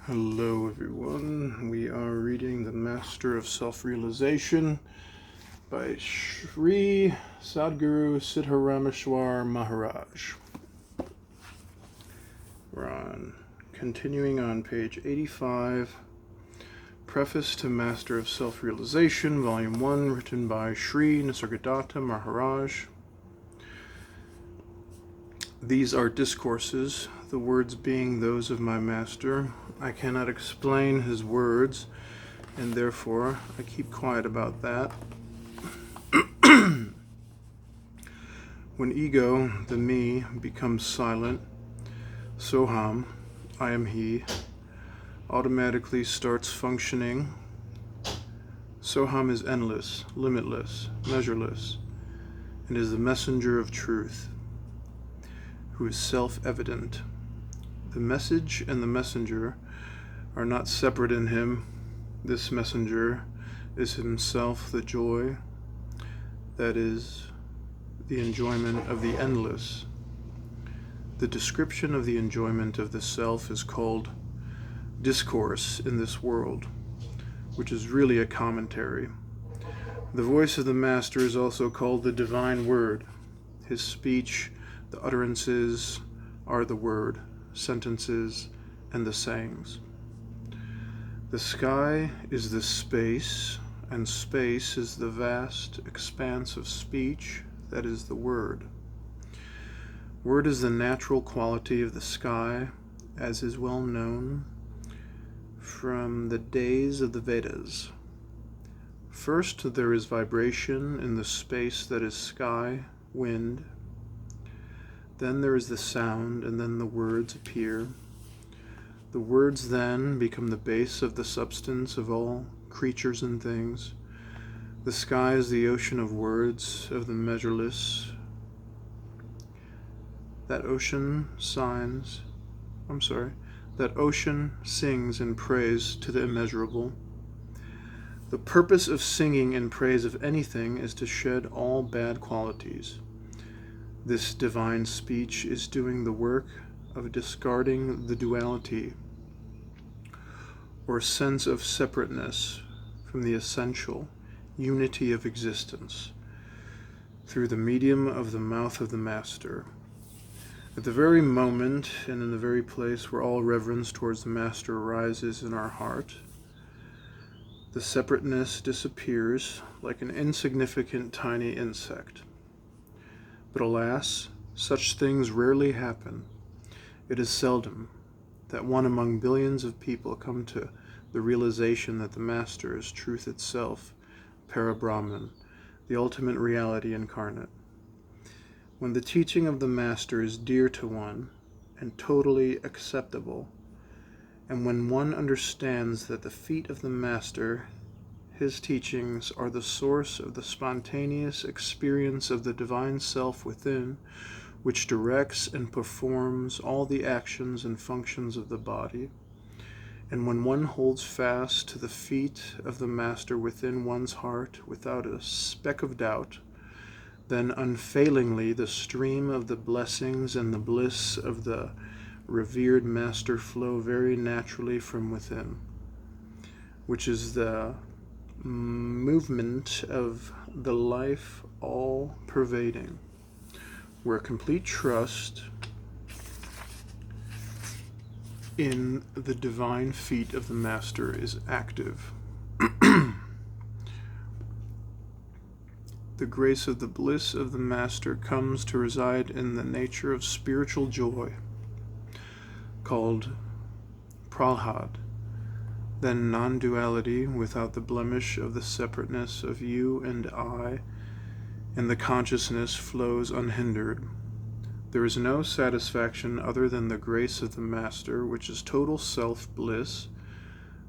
Hello everyone, we are reading The Master of Self-Realization by Sri Sadguru Siddharameshwar Maharaj. We're continuing on page 85, Preface to Master of Self-Realization, Volume 1, written by Sri Nisargadatta Maharaj. These are discourses, the words being those of my master. I cannot explain his words, and therefore I keep quiet about that. When ego, the me, becomes silent, Soham, I am he, automatically starts functioning. Soham is endless, limitless, measureless, and is the messenger of truth, who is self-evident. The message and the messenger are not separate in him. This messenger is himself the joy, that is, the enjoyment of the endless. The description of the enjoyment of the self is called discourse in this world, which is really a commentary. The voice of the master is also called the divine word. His speech, the utterances, are the word, sentences, and the sayings. The sky is the space, and space is the vast expanse of speech that is the word. Word is the natural quality of the sky, as is well known from the days of the Vedas. First, there is vibration in the space that is sky, wind. Then there is the sound, and then the words appear. The words then become the base of the substance of all creatures and things. The sky is the ocean of words, of the measureless. That ocean sings in praise to the immeasurable. The purpose of singing in praise of anything is to shed all bad qualities. This divine speech is doing the work of discarding the duality or sense of separateness from the essential unity of existence through the medium of the mouth of the master. At the very moment and in the very place where all reverence towards the master arises in our heart, the separateness disappears like an insignificant tiny insect. But alas, such things rarely happen. It is seldom that one among billions of people come to the realization that the Master is truth itself, Parabrahman, the ultimate reality incarnate. When the teaching of the Master is dear to one and totally acceptable, and when one understands that the feet of the Master, his teachings, are the source of the spontaneous experience of the divine self within, which directs and performs all the actions and functions of the body, and when one holds fast to the feet of the Master within one's heart without a speck of doubt, then unfailingly the stream of the blessings and the bliss of the revered Master flow very naturally from within, which is the movement of the life all-pervading, where complete trust in the divine feet of the Master is active. The grace of the bliss of the Master comes to reside in the nature of spiritual joy, called pralhad. Then non-duality, without the blemish of the separateness of you and I, and the consciousness flows unhindered. There is no satisfaction other than the grace of the Master, which is total self-bliss,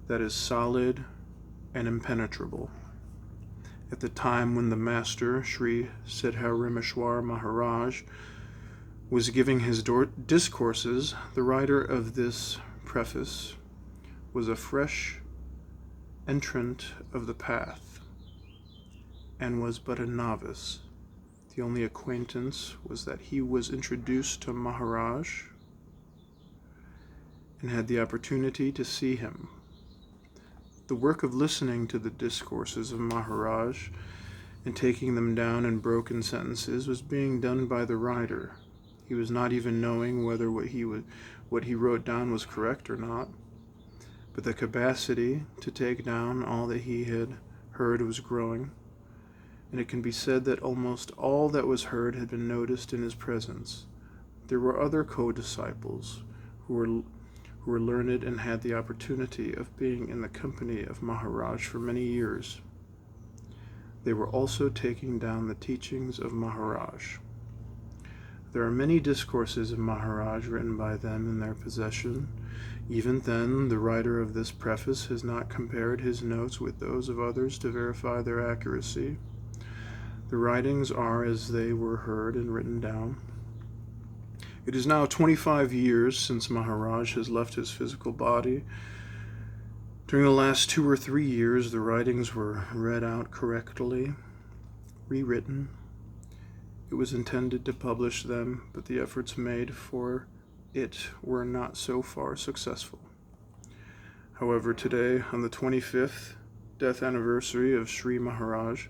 that is solid and impenetrable. At the time when the Master, Sri Siddharameshwar Maharaj, was giving his discourses, the writer of this preface was a fresh entrant of the path, and was but a novice. The only acquaintance was that he was introduced to Maharaj and had the opportunity to see him. The work of listening to the discourses of Maharaj and taking them down in broken sentences was being done by the writer. He was not even knowing whether what he wrote down was correct or not, but the capacity to take down all that he had heard was growing, and it can be said that almost all that was heard had been noticed in his presence. There were other co-disciples who were learned and had the opportunity of being in the company of Maharaj for many years. They were also taking down the teachings of Maharaj. There are many discourses of Maharaj written by them in their possession. Even then, the writer of this preface has not compared his notes with those of others to verify their accuracy. The writings are as they were heard and written down. It is now 25 years since Maharaj has left his physical body. During the last 2 or 3 years, the writings were read out correctly, rewritten. It was intended to publish them, but the efforts made for it were not so far successful. However, today, on the 25th death anniversary of Sri Maharaj,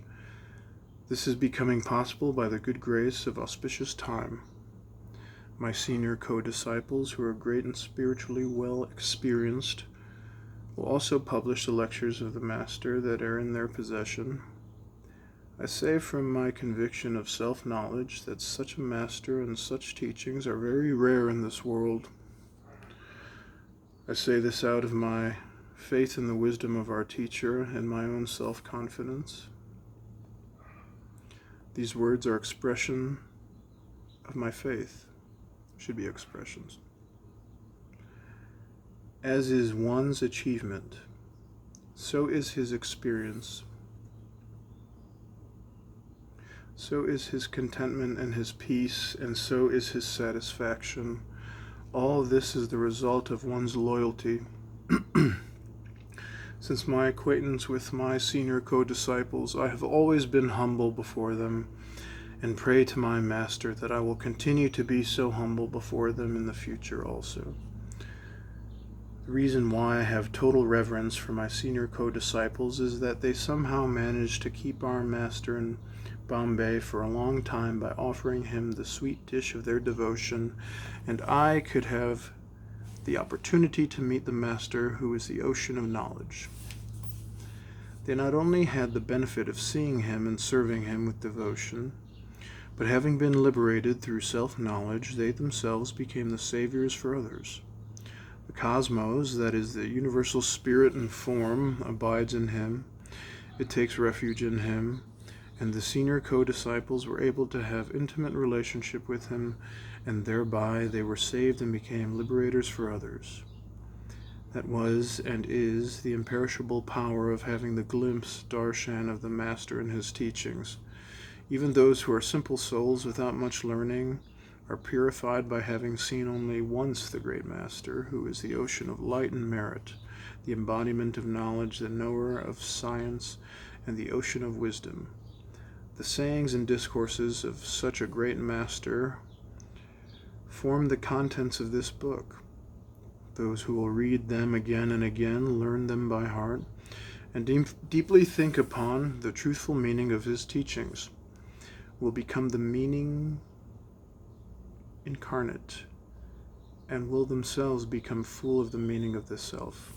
this is becoming possible by the good grace of auspicious time. My senior co-disciples, who are great and spiritually well experienced, will also publish the lectures of the Master that are in their possession. I say from my conviction of self-knowledge that such a Master and such teachings are very rare in this world. I say this out of my faith in the wisdom of our teacher and my own self-confidence. These words are expression of my faith. Should be expressions. As is one's achievement, so is his experience. So is his contentment and his peace, and so is his satisfaction. All this is the result of one's loyalty. Since my acquaintance with my senior co-disciples, I have always been humble before them, and pray to my Master that I will continue to be so humble before them in the future also. The reason why I have total reverence for my senior co-disciples is that they somehow managed to keep our Master in Bombay for a long time by offering him the sweet dish of their devotion, and I could have the opportunity to meet the Master, who is the ocean of knowledge. They not only had the benefit of seeing him and serving him with devotion, but having been liberated through self-knowledge, they themselves became the saviors for others. The cosmos, that is, the universal spirit and form, abides in him. It takes refuge in him, and the senior co-disciples were able to have intimate relationship with him, and thereby they were saved and became liberators for others. That was and is the imperishable power of having the glimpse, darshan, of the Master and his teachings. Even those who are simple souls without much learning are purified by having seen only once the great Master, who is the ocean of light and merit, the embodiment of knowledge, the knower of science, and the ocean of wisdom. The sayings and discourses of such a great Master form the contents of this book. Those who will read them again and again, learn them by heart, and deeply think upon the truthful meaning of his teachings, will become the meaning incarnate, and will themselves become full of the meaning of the self.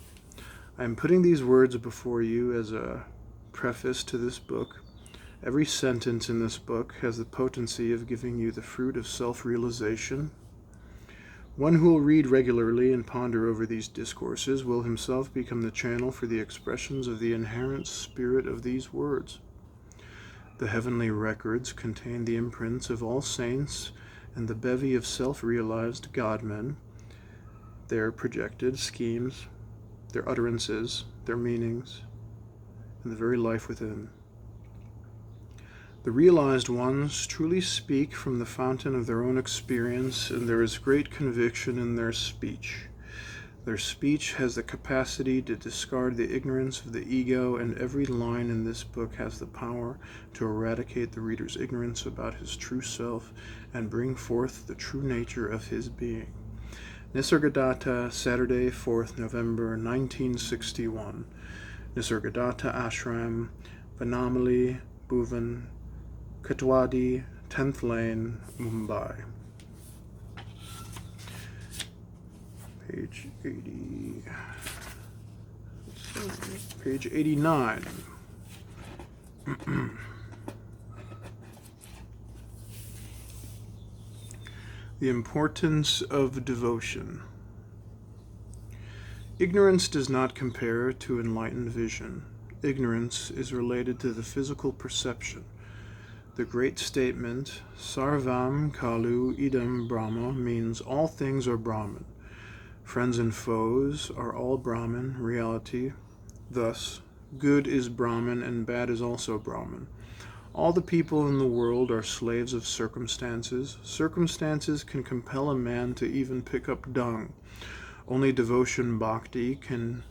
I am putting these words before you as a preface to this book. Every sentence in this book has the potency of giving you the fruit of self-realization. One who will read regularly and ponder over these discourses will himself become the channel for the expressions of the inherent spirit of these words. The heavenly records contain the imprints of all saints and the bevy of self-realized God-men, their projected schemes, their utterances, their meanings, and the very life within. The realized ones truly speak from the fountain of their own experience, and there is great conviction in their speech. Their speech has the capacity to discard the ignorance of the ego, and every line in this book has the power to eradicate the reader's ignorance about his true self and bring forth the true nature of his being. Nisargadatta, Saturday, 4th November 1961. Nisargadatta Ashram, Vanamali, Bhuvan, Katwadi, 10th Lane, Mumbai. Page 80. Page 89. The importance of devotion. Ignorance does not compare to enlightened vision. Ignorance is related to the physical perception. The great statement, Sarvam Kalu Idam Brahma, means all things are Brahman. Friends and foes are all Brahman, reality. Thus, good is Brahman and bad is also Brahman. All the people in the world are slaves of circumstances. Circumstances can compel a man to even pick up dung. Only devotion bhakti can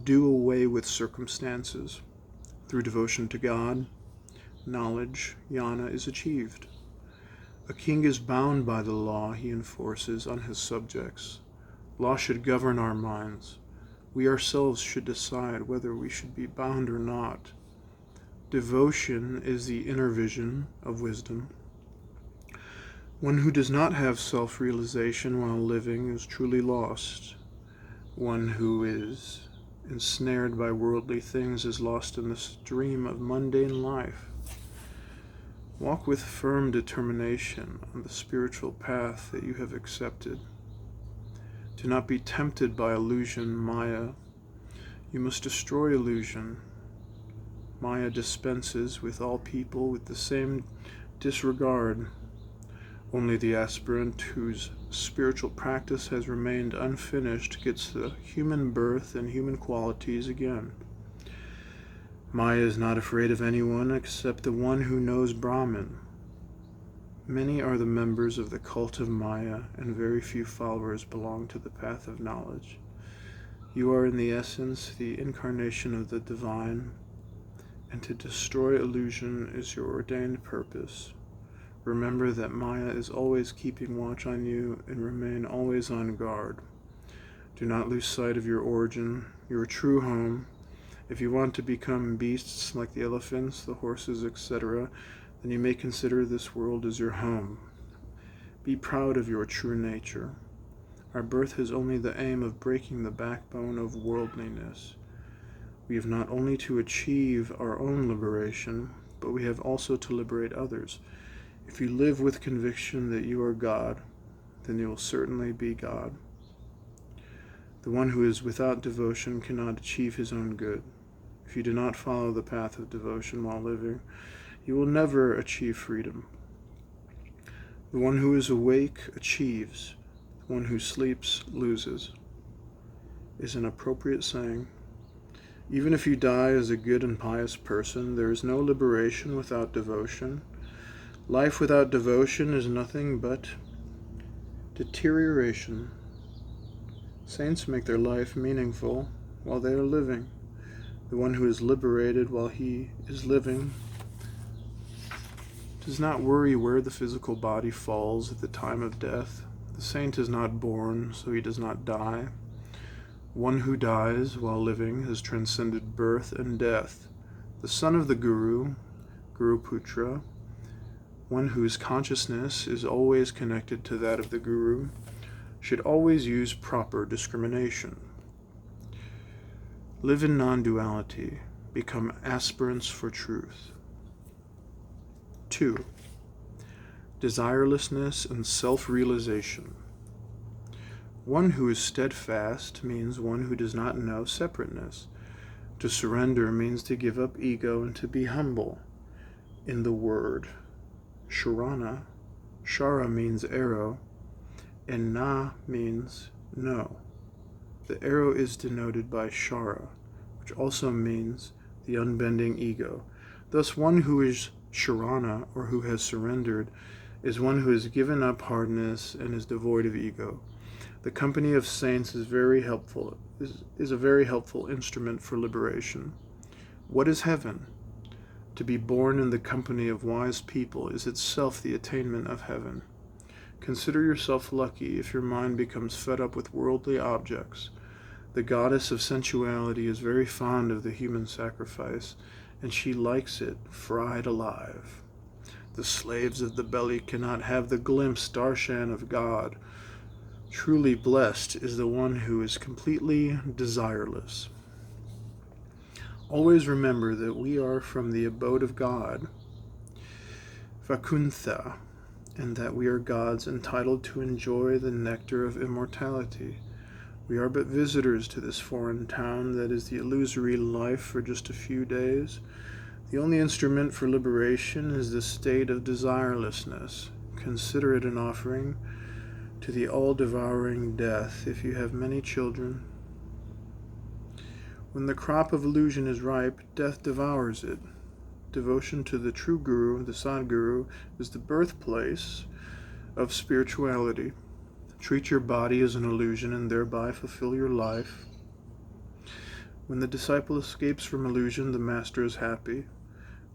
do away with circumstances. Through devotion to God, knowledge, jnana, is achieved. A king is bound by the law he enforces on his subjects. Law should govern our minds. We ourselves should decide whether we should be bound or not. Devotion is the inner vision of wisdom. One who does not have self-realization while living is truly lost. One who is ensnared by worldly things is lost in the stream of mundane life. Walk with firm determination on the spiritual path that you have accepted. Do not be tempted by illusion, Maya. You must destroy illusion. Maya dispenses with all people with the same disregard. Only the aspirant whose spiritual practice has remained unfinished gets the human birth and human qualities again. Maya is not afraid of anyone except the one who knows Brahman. Many are the members of the cult of Maya, and very few followers belong to the path of knowledge. You are in the essence the incarnation of the divine, and to destroy illusion is your ordained purpose. Remember that Maya is always keeping watch on you, and remain always on guard. Do not lose sight of your origin, your true home. If you want to become beasts like the elephants, the horses, etc., then you may consider this world as your home. Be proud of your true nature. Our birth has only the aim of breaking the backbone of worldliness. We have not only to achieve our own liberation, but we have also to liberate others. If you live with conviction that you are God, then you will certainly be God. The one who is without devotion cannot achieve his own good. If you do not follow the path of devotion while living, you will never achieve freedom. The one who is awake achieves. The one who sleeps loses, is an appropriate saying. Even if you die as a good and pious person, there is no liberation without devotion. Life without devotion is nothing but deterioration. Saints make their life meaningful while they are living. The one who is liberated while he is living does not worry where the physical body falls at the time of death. The saint is not born, so he does not die. One who dies while living has transcended birth and death. The son of the Guru, Guru Putra, one whose consciousness is always connected to that of the Guru, should always use proper discrimination. Live in non-duality. Become aspirants for truth. 2. Desirelessness and self-realization. One who is steadfast means one who does not know separateness. To surrender means to give up ego and to be humble. In the word Sharana, Shara means arrow, and Na means no. The arrow is denoted by Shara, which also means the unbending ego. Thus one who is Sharana, or who has surrendered, is one who has given up hardness and is devoid of ego. The company of saints is a very helpful instrument for liberation. What is heaven? To be born in the company of wise people is itself the attainment of heaven. Consider yourself lucky if your mind becomes fed up with worldly objects. The goddess of sensuality is very fond of the human sacrifice, and she likes it fried alive. The slaves of the belly cannot have the glimpse, darshan, of God. Truly blessed is the one who is completely desireless. Always remember that we are from the abode of God, Vakuntha, and that we are gods entitled to enjoy the nectar of immortality. We are but visitors to this foreign town that is the illusory life for just a few days. The only instrument for liberation is the state of desirelessness. Consider it an offering to the all-devouring death if you have many children. When the crop of illusion is ripe, death devours it. Devotion to the true Guru, the Sadguru, is the birthplace of spirituality. Treat your body as an illusion and thereby fulfill your life. When the disciple escapes from illusion, the master is happy.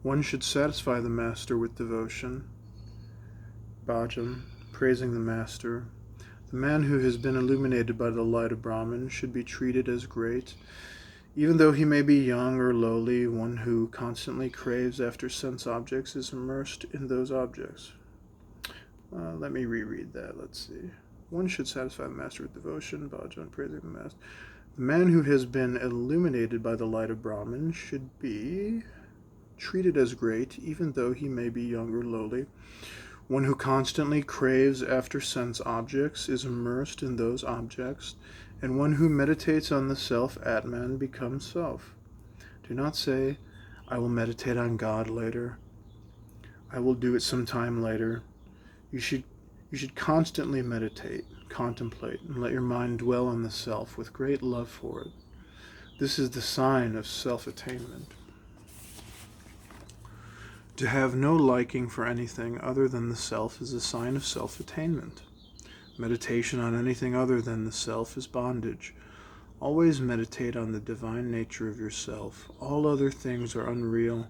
One should satisfy the master with devotion. Bhajan, praising the master. The man who has been illuminated by the light of Brahman should be treated as great. Even though he may be young or lowly, one who constantly craves after sense objects is immersed in those objects. Let me reread that. Let's see. One should satisfy the master with devotion. Bhajan, praising the master. The man who has been illuminated by the light of Brahman should be treated as great, even though he may be young or lowly. One who constantly craves after sense objects is immersed in those objects, and one who meditates on the self, Atman, becomes self. Do not say, I will meditate on God later. I will do it sometime later. You should constantly meditate, contemplate, and let your mind dwell on the self with great love for it. This is the sign of self-attainment. To have no liking for anything other than the self is a sign of self-attainment. Meditation on anything other than the self is bondage. Always meditate on the divine nature of yourself. All other things are unreal.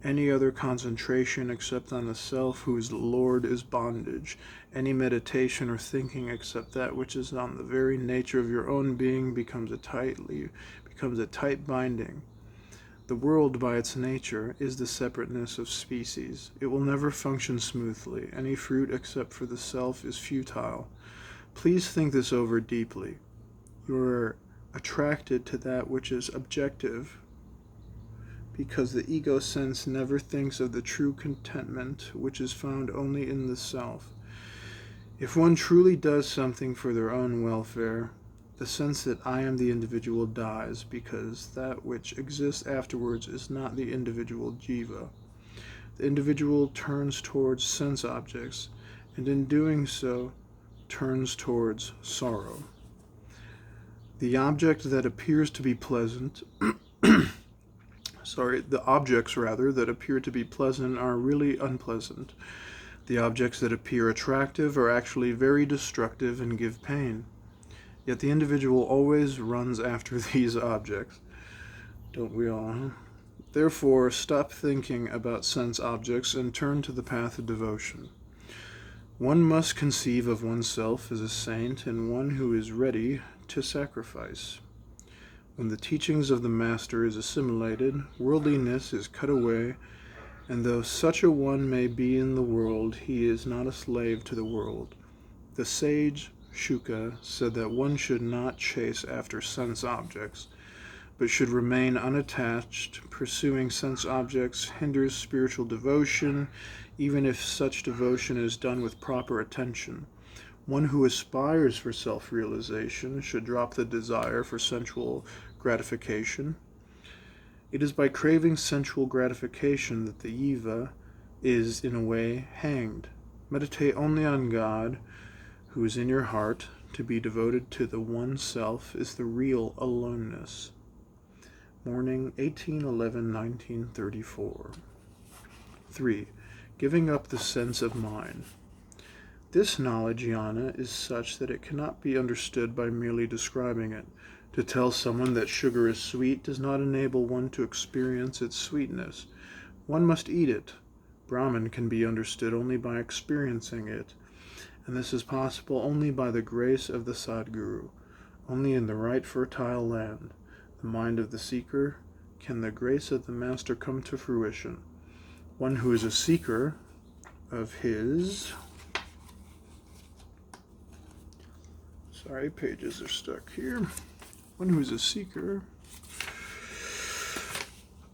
Any other concentration except on the self who is the Lord is bondage. Any meditation or thinking except that which is on the very nature of your own being becomes a tight binding. The world, by its nature, is the separateness of species. It will never function smoothly. Any fruit except for the self is futile. Please think this over deeply. You are attracted to that which is objective, because the ego sense never thinks of the true contentment, which is found only in the self. If one truly does something for their own welfare, the sense that I am the individual dies, because that which exists afterwards is not the individual jiva. The individual turns towards sense objects, and in doing so, turns towards sorrow. The object that appears to be pleasant the objects that appear to be pleasant are really unpleasant. The objects that appear attractive are actually very destructive and give pain. Yet the individual always runs after these objects. Don't we all? Huh? Therefore, stop thinking about sense objects and turn to the path of devotion. One must conceive of oneself as a saint and one who is ready to sacrifice. When the teachings of the Master is assimilated, worldliness is cut away, and though such a one may be in the world, he is not a slave to the world. The sage Shuka said that one should not chase after sense objects, but should remain unattached. Pursuing sense objects hinders spiritual devotion, even if such devotion is done with proper attention. One who aspires for self-realization should drop the desire for sensual gratification. It is by craving sensual gratification that the jiva is, in a way, hanged. Meditate only on God, who is in your heart. To be devoted to the one self is the real aloneness. Morning, 18/11/1934. 3. Giving up the sense of mind. This knowledge, jnana, is such that it cannot be understood by merely describing it. To tell someone that sugar is sweet does not enable one to experience its sweetness. One must eat it. Brahman can be understood only by experiencing it. And this is possible only by the grace of the Sadguru. Only in the right fertile land, the mind of the seeker, can the grace of the Master come to fruition. One who is a seeker of his... Sorry, pages are stuck here. One who is a seeker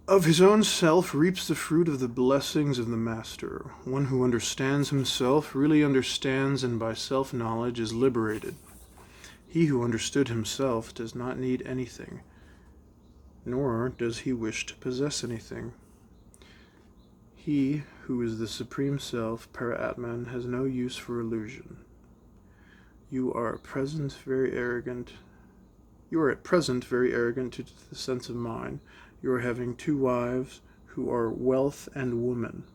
of his own self reaps the fruit of the blessings of the Master. One who understands himself really understands, and by self-knowledge is liberated. He who understood himself does not need anything, nor does he wish to possess anything. He who is the Supreme Self, Para-Atman, has no use for illusion. You are at present very arrogant to the sense of mind. You are having 2 wives who are wealth and woman.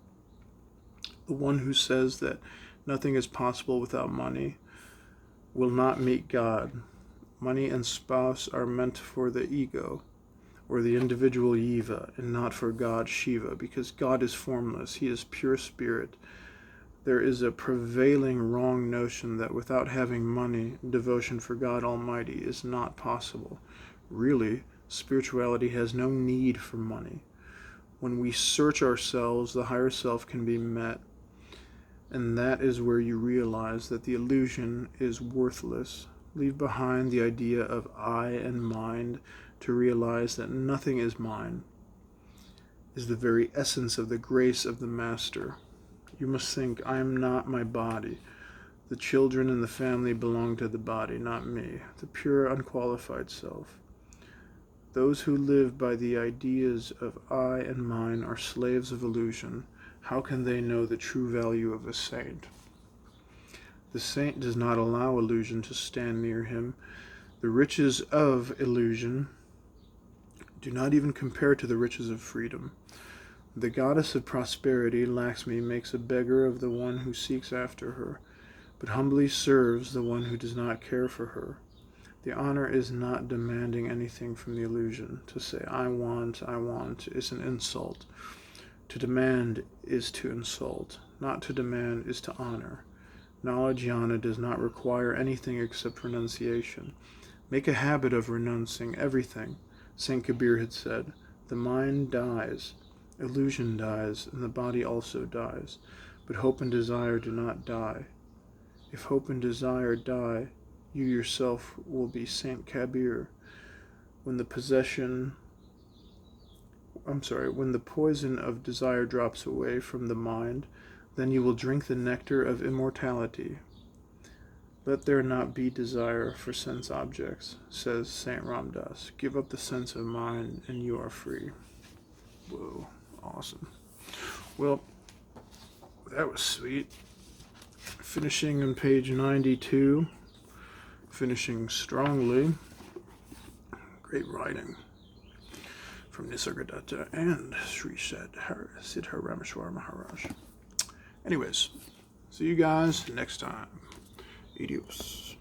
The one who says that nothing is possible without money will not meet God. Money and spouse are meant for the ego, or the individual Jiva, and not for God Shiva, because God is formless. He is pure spirit. There is a prevailing wrong notion that without having money, devotion for God Almighty is not possible. Really, spirituality has no need for money. When we search ourselves, the higher self can be met, and that is where you realize that the illusion is worthless. Leave behind the idea of I and mind to realize that nothing is mine, is the very essence of the grace of the Master. You must think, I am not my body. The children and the family belong to the body, not me, the pure, unqualified self. Those who live by the ideas of I and mine are slaves of illusion. How can they know the true value of a saint? The saint does not allow illusion to stand near him. The riches of illusion do not even compare to the riches of freedom. The goddess of prosperity, Lakshmi, makes a beggar of the one who seeks after her, but humbly serves the one who does not care for her. The honor is not demanding anything from the illusion. To say, I want, is an insult. To demand is to insult. Not to demand is to honor. Knowledge jnana does not require anything except renunciation. Make a habit of renouncing everything. Saint Kabir had said, the mind dies, illusion dies, and the body also dies, but hope and desire do not die. If hope and desire die, you yourself will be Saint Kabir. When the poison of desire drops away from the mind, then you will drink the nectar of immortality. Let there not be desire for sense objects, says Saint Ramdas. Give up the sense of mind and you are free. Whoa, awesome. Well, that was sweet. Finishing on page 92. Finishing strongly. Great writing from Nisargadatta and Sri Siddharameshwar Maharaj. Anyways, see you guys next time. Adios.